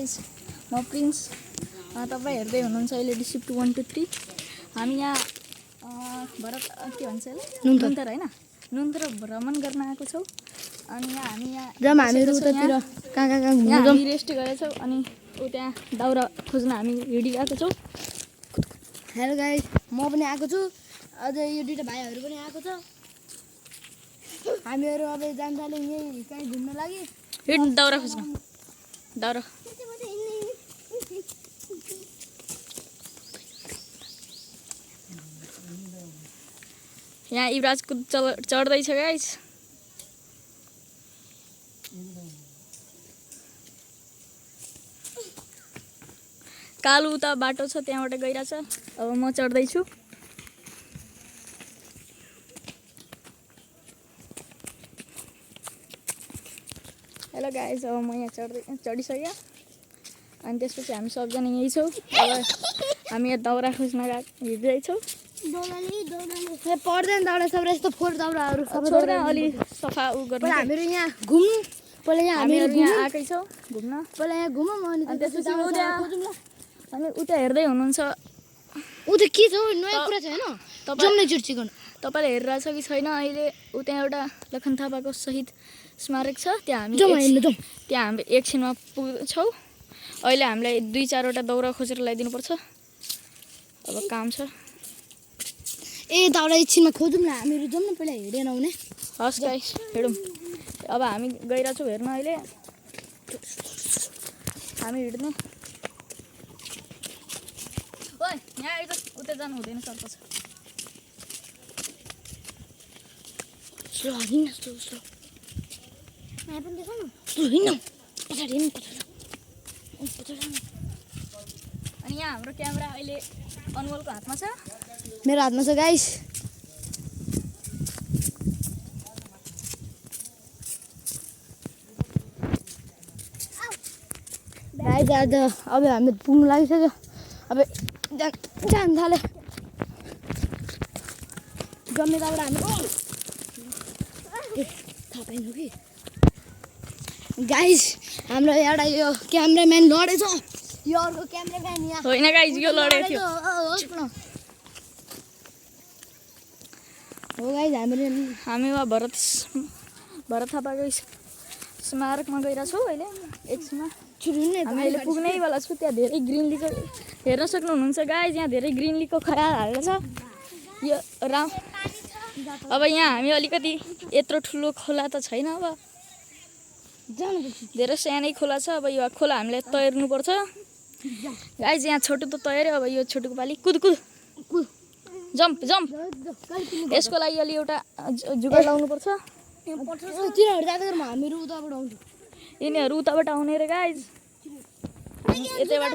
Guys म prince तपाईँ हेर्दै हुनुहुन्छ अहिले डिसिप्ट 1 to 3 हामी यहाँ भरत के भन्छ नुन्तर हैन नुन्तर भ्रमण गर्न आएको छौँ अनि यहाँ हामीहरू उतातिर कहाँ हामी रेस्ट गरेछौँ अनि उ त्यहाँ दाउरा खोज्न हामी हिँडिरहेको छौँ। हेलो गाइस म पनि आएको छु अझ यो दुईटा भाइहरू पनि आएको छ। हामीहरू अब जान थाल्यौँ यही कहीँ घुम्न लागि हिँड दाउरा खोज्न दाउरा यहाँ युवराजको चढ्दैछ गाइस कालु उता बाटो छ त्यहाँबाट गइरहेछ अब म चढ्दैछु। हेलो गाइस अब म यहाँ चढिसक्यो अनि त्यसपछि हामी सबजना यहीँ छौँ। अब हामी यहाँ दाउरा खोज्न हिँड्दैछौँ। पर्दैन दाउरा सब यस्तो फोहोर दाउराहरू छोड्दा अलि सफा उ गर्नु हामीहरू यहाँ घुम्नु पहिला यहाँ हामीहरू यहाँ आएकै छौँ घुम्न पहिला यहाँ घुमौँ अनि त्यसपछि अनि उता हेर्दै हुनुहुन्छ उ त के छ नयाँ कुरा छ हैन जम्नै चिर्चिकन तपाईँले हेरिरहेछ कि छैन अहिले उ त्यहाँ एउटा लखन थापाको शहीद स्मारक छ त्यहाँ हामी एकछिनमा पुग्छौँ। अहिले हामीलाई 2-4वटा दाउरा खोजेर ल्याइदिनुपर्छ अब काम छ। ए दाउरा एकछिनमा खोजौँ न हामीहरू जाउँ न पहिला हिँडेन आउने हस् गाइस हिँडौँ अब हामी गइरहेछौँ हेर्न अहिले हामी हिँड्ने ओइ यहाँ आइज उता जानु हुँदैन सर्छ स्लो हिँड्न स्लो यहाँ पनि देखाउनु स्लो हिँड्न पछाडि हिँड्नु अनि यहाँ हाम्रो क्यामेरा अहिले अनमोलको हातमा छ मेरो हातमा छ गाइस। गाइस आज अब हामी पुग्नु लागिसक्यो अब जान थाल्यो जम्मे दाउरा हामी थाहा पाइनु कि गाइस हाम्रो एउटा यो क्यामेराम्यान लडेछ यो अर्को क्यामेराम्यान यहाँ होइन गाइस यो लडेको थियो हो गाइस हामी वा भरत थापाको स्मारकमा गइरहेछौँ अहिले एकछिनमा हामी अहिले पुग्नैवाला छु। त्यहाँ धेरै ग्रिनलीको हेर्न सक्नुहुन्छ गाइस यहाँ धेरै ग्रिनलीको खयाल हालेको छ यो अब यहाँ हामी अलिकति यत्रो ठुलो खोला त छैन अब धेरै सानै खोला छ। अब यो खोला हामीले तैर्नुपर्छ गाइस यहाँ छोटो त तैर्यो अब यो छोटोको पालि कुद जम्प यसको लागि अलि एउटा जुगाड लाउनुपर्छ। यिनीहरू उताबाट आउने रे गाइस यतैबाट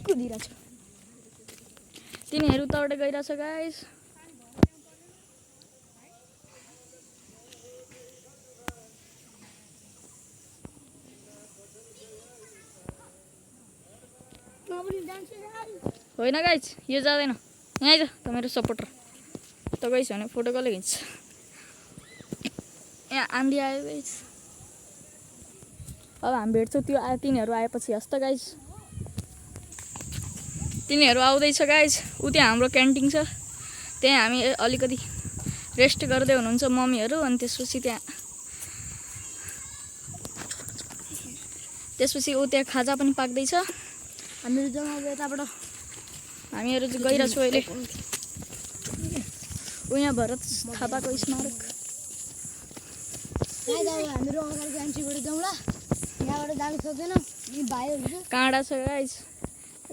कुदिरहेछ तिनीहरू उताबाट गइरहेछ गाइस होइन गाइस यो जाँदैन यहाँ आइज त मेरो सपोर्टर त गइस भने फोटो कसले खिच्छ यहाँ आन्धी आयो गाइस अब हामी भेट्छौँ त्यो तिनीहरू आएपछि हस्त गाइस तिनीहरू आउँदैछ गाइस उ त्यहाँ हाम्रो क्यान्टिन छ त्यहाँ हामी अलिकति रेस्ट गर्दै हुनुहुन्छ मम्मीहरू अनि त्यसपछि उ त्यहाँ खाजा पनि पाक्दैछ हामीहरू जम्मा यताबाट हामीहरू चाहिँ गइरहेछौँ अहिले उ यहाँ भरत थापाको स्मारक हामीहरू अगाडिको एन्ट्रीबाट जाउँला यहाँबाट जानु सक्दैन यी भाइहरू काँडा छ गाइस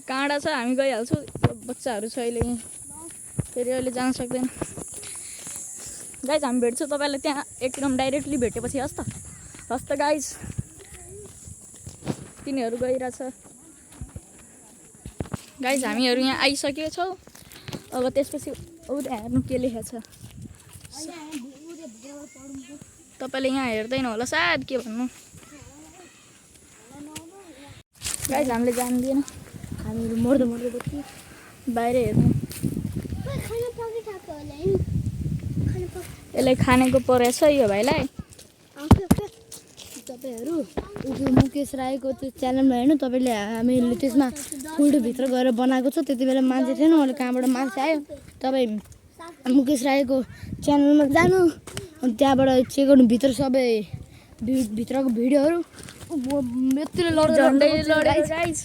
काँडा छ हामी गइहाल्छौँ बच्चाहरू छ अहिले यहाँ फेरि अहिले जान सक्दैन गाइस हामी भेट्छौँ तपाईँलाई त्यहाँ एकदम डाइरेक्टली भेटेपछि हस्त गाइस तिनीहरू गइरहेछ गाइस हामीहरू यहाँ आइसकेको छौँ। अब त्यसपछि उ हेर्नु के लेखेको छ तपाईँले यहाँ हेर्दैन होला सायद के भन्नु गाइस हामीले जान्दिएन हामीहरू मर्दै बाहिर हेर्नु यसलाई खानेको परेछ यो भाइलाई तपाईँहरू त्यो मुकेश राईको त्यो च्यानलमा हेर्नु तपाईँले हामीले त्यसमा फुल्डभित्र गएर बनाएको छ त्यति बेला मान्छे थिएन अहिले कहाँबाट मान्छे आयो तपाईँ मुकेश राईको च्यानलमा जानु अनि त्यहाँबाट चेक गर्नु भित्र सबै भित्रको भिडियोहरू यत्रो झन्डै लडेको गाइस।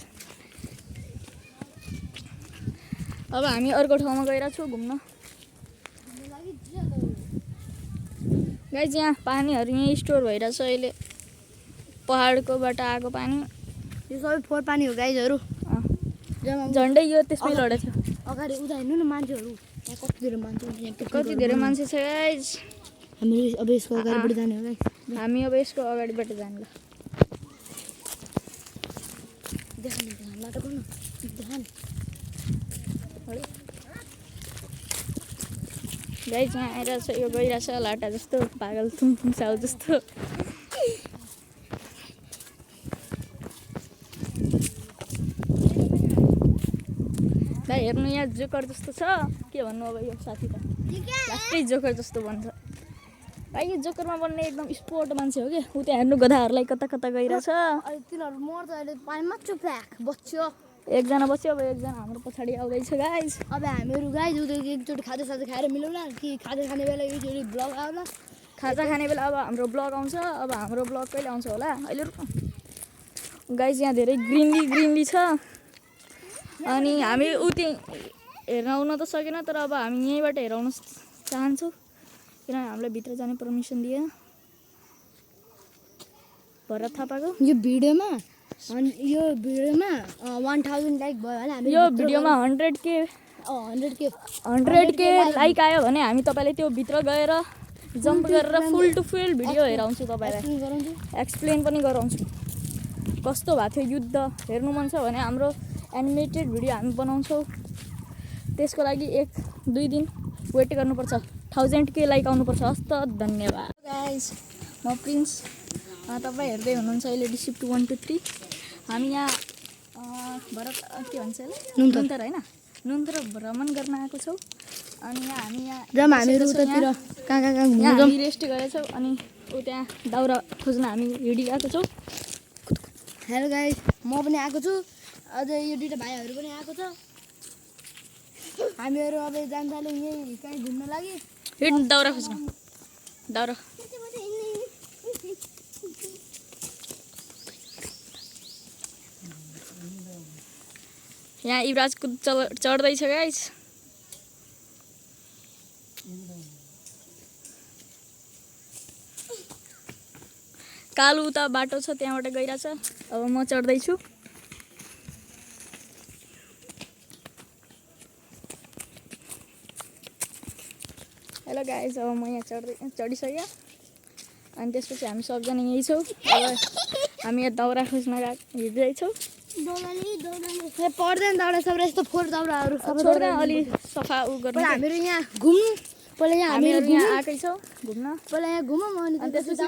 अब हामी अर्को ठाउँमा गइरहेको छौँ घुम्न गाइस। यहाँ पानीहरू यहीँ स्टोर भइरहेछ अहिले, पहाडकोबाट आएको पानी। यो सबै फोहोर पानी हो गाइजहरू। झन्डै यो त्यसमै लडेको थियो। अगाडि उता हेर्नु न मान्छेहरू यहाँ कति धेरै मान्छे कति धेरै मान्छे छ गाइस। हामीले अब यसको अगाडिबाट जाने हो गाइस। हामी अब यसको अगाडिबाट जाने ल। गाइस यहाँ आइरहेछ, यो गइरहेछ लाटा जस्तो, पागल थुङ साउ जस्तो। भाइ हेर्नु यहाँ जोकर जस्तो छ, के भन्नु अब यो साथी त लास्टै जोकर जस्तो भन्छ भाइ। यो जोकरमा बन्ने एकदम स्पोर्ट मान्छे हो कि। ऊ त्यहाँ हेर्नु गधाहरूलाई कता कता गइरहेछ। तिनीहरू मर्छ अहिले पानीमा चुप्याक बच्यो। एकजना बस्यो, अब एकजना हाम्रो पछाडि आउँदैछ गाइस। अब हामीहरू गाइस उता एकचोटि खाजा खाएर मिलाउला कि खाजा खाने बेला एकचोटि ब्लग आउला। खाजा खाने बेला अब हाम्रो ब्लग आउँछ। अब हाम्रो ब्लग कहिले आउँछ होला अहिले गाइस। यहाँ धेरै ग्रिनली छ अनि हामी उति हेर्न आउन त सकेन, तर अब हामी यहीँबाट हेराउन चाहन्छौँ किनभने हामीलाई भित्र जाने पर्मिसन दिएन भरत थापाको। यो भिडियोमा 1000 लाइक भयो भने हामी यो भिडियोमा 100K लाइक आयो भने हामी तपाईँलाई त्यो भित्र गएर जम्प गरेर फुल टु फुल भिडियो हेराउँछु, तपाईँलाई एक्सप्लेन पनि गराउँछु कस्तो भएको थियो युद्ध। हेर्नु मन छ भने हाम्रो एनिमेटेड भिडियो हामी बनाउँछौँ, त्यसको लागि 1-2 दिन वेट गर्नुपर्छ। 1000K लाइक आउनुपर्छ। हस् त, धन्यवाद गाइस। म प्रिन्स, तपाईँ हेर्दै हुनुहुन्छ अहिले डिसिप्ट 1 to 3। हामी यहाँ भरत के भन्छ नुन्तर होइन, नुन्तर भ्रमण गर्न आएको छौँ। अनि यहाँ हामी हामी रेस्ट गरेछौँ अनि ऊ त्यहाँ दाउरा खोज्न हामी हिँडिरहेको छौँ। हेलो गाइस, म पनि आएको छु, अझ यो दुईवटा भाइहरू पनि आएको छ। हामीहरू अब जान थाल्यौँ यहीँ कहीँ घुम्न लागि। हिँड दाउरा खोज्न, दाउरा। यहाँ युवराज चढ्दैछ गाइस। कालु उता बाटो छ त्यहाँबाट गइरहेछ। अब म चढ्दैछु। हेलो गाइस, अब म यहाँ चढिसक्यो अनि त्यसपछि हामी सबजना यहीँ छौँ। अब हामी यहाँ दाउरा खोज्न हिँड्दैछौँ। पर्दैन दाउरा सबै यस्तो फोहोर दाउराहरू छोड्दा अलि सफा उ गर्नु। हामीहरू यहाँ घुम्नु, पहिला यहाँ हामीहरू यहाँ आएकै छौँ घुम्न। पहिला यहाँ घुमौँ अनि त्यसपछि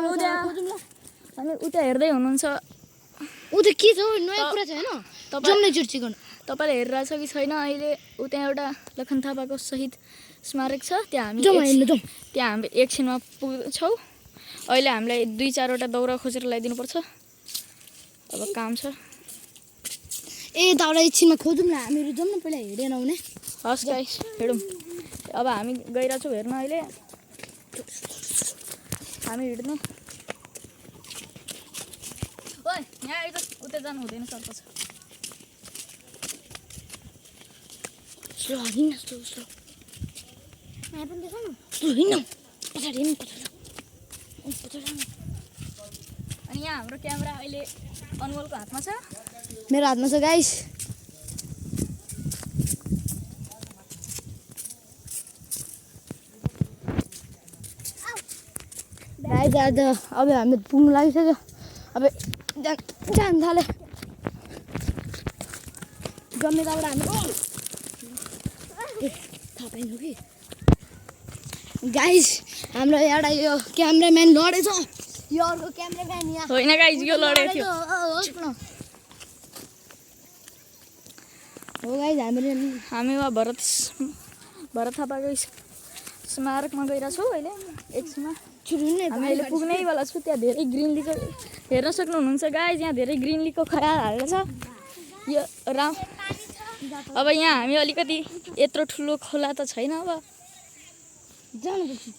अनि उता हेर्दै हुनुहुन्छ। उता के छ नयाँ कुरा छ होइन, जम्मै चिर्ची गर्नु। तपाईँले हेरिरहेछ कि छैन अहिले, ऊ त्यहाँ एउटा लखन थापाको शहीद स्मारक छ, त्यहाँ हामी एकछिनमा पुग्छौँ। अहिले हामीलाई 2-4वटा दाउरा खोजेर ल्याइदिनुपर्छ, अब काम छ। दाउरा एकछिनमा खोजौँ न, हामीहरू जाउँ न पहिला हेरेन आउने। हस् गाइस, हिँडौँ। अब हामी गइरहेछौँ हेर्न। अहिले हामी हिँड्ने। ओइ यहाँ आइज, उता जानु हुँदैन सर्प छ। अनि यहाँ हाम्रो क्यामेरा अहिले अनमोलको हातमा छ, मेरो हातमा छ गाइस। गाइस अब हामी पुग्नु लागिसक्यो। अब जान थाल्यो जम्मेदाबाट हामी थाहा पाइनु कि गाइस। हाम्रो एउटा यो क्यामेराम्यान लडेछ, यो अर्को क्यामेराम्यान यहाँ होइन गाइस, यो लडेको थियो। हो गाइस, हामी भरत थापाको स्मारकमा गइरहेछौँ अहिले एकछिनमा। हामी अहिले पुग्नैवाला छु। त्यहाँ धेरै ग्रिनलीको हेर्न सक्नुहुन्छ गाइज, यहाँ धेरै ग्रिनलीको खयाल हालेको छ। यो अब यहाँ हामी अलिकति यत्रो ठुलो खोला त छैन, अब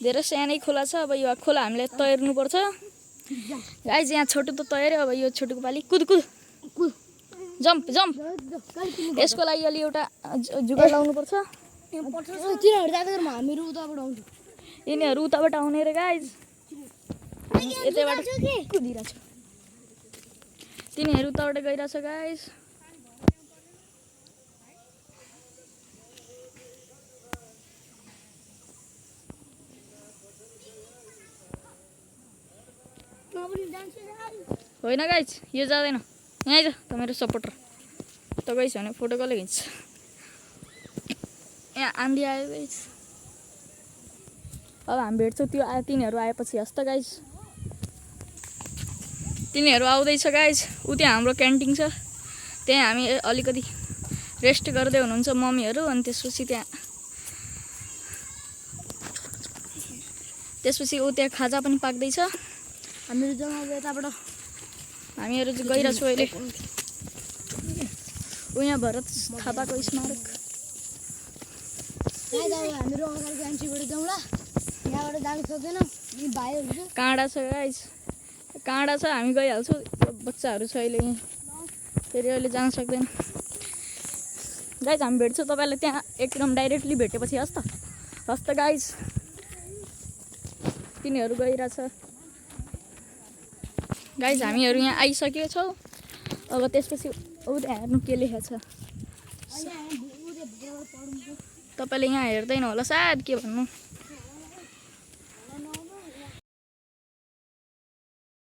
धेरै सानै खोला छ। अब यो खोला हामीले तैर्नुपर्छ गाइज। यहाँ छोटो त तैर्यो, अब यो छोटोको पालि कुद कुद जम्प जम्प। यसको लागि अलि एउटा जुगाड लाउनुपर्छ। यिनीहरू उताबाट आउने रे गाइज, यतैबाट कुदिरहेछ। तिनीहरू उताबाट गइरहेछ गाइज। होइन गाइज, यो जाँदैन। यहाँ आइज त मेरो सपोर्टर। त गइस भने फोटो कसले खिच्छ? यहाँ आन्धी आयो गाइज। अब हामी भेट्छौँ त्यो तिनीहरू आएपछि हस्त गाइज। तिनीहरू आउँदैछ गाइज। ऊ त्यहाँ हाम्रो क्यान्टिन छ, त्यहाँ हामी अलिकति रेस्ट गर्दै हुनुहुन्छ मम्मीहरू। अनि त्यसपछि ऊ त्यहाँ खाजा पनि पाक्दैछ। हामीहरू गइरहेछौँ अहिले। ऊ यहाँ भरत थापाको स्मारक। काँडा छ गाइज, काँडा छ। हामी गइहाल्छौँ। बच्चाहरू छ अहिले यहाँ, फेरि अहिले जान सक्दैन गाइज। हामी भेट्छौँ तपाईँलाई त्यहाँ एकदम डाइरेक्टली भेटेपछि हस्त गाइज। तिनीहरू गइरहेछ गाइज। हामीहरू यहाँ आइसकेको छौँ। अब त्यसपछि ऊ त्यहाँ हेर्नु के लेखेको छ। तपाईँले यहाँ हेर्दैन होला सायद, के भन्नु।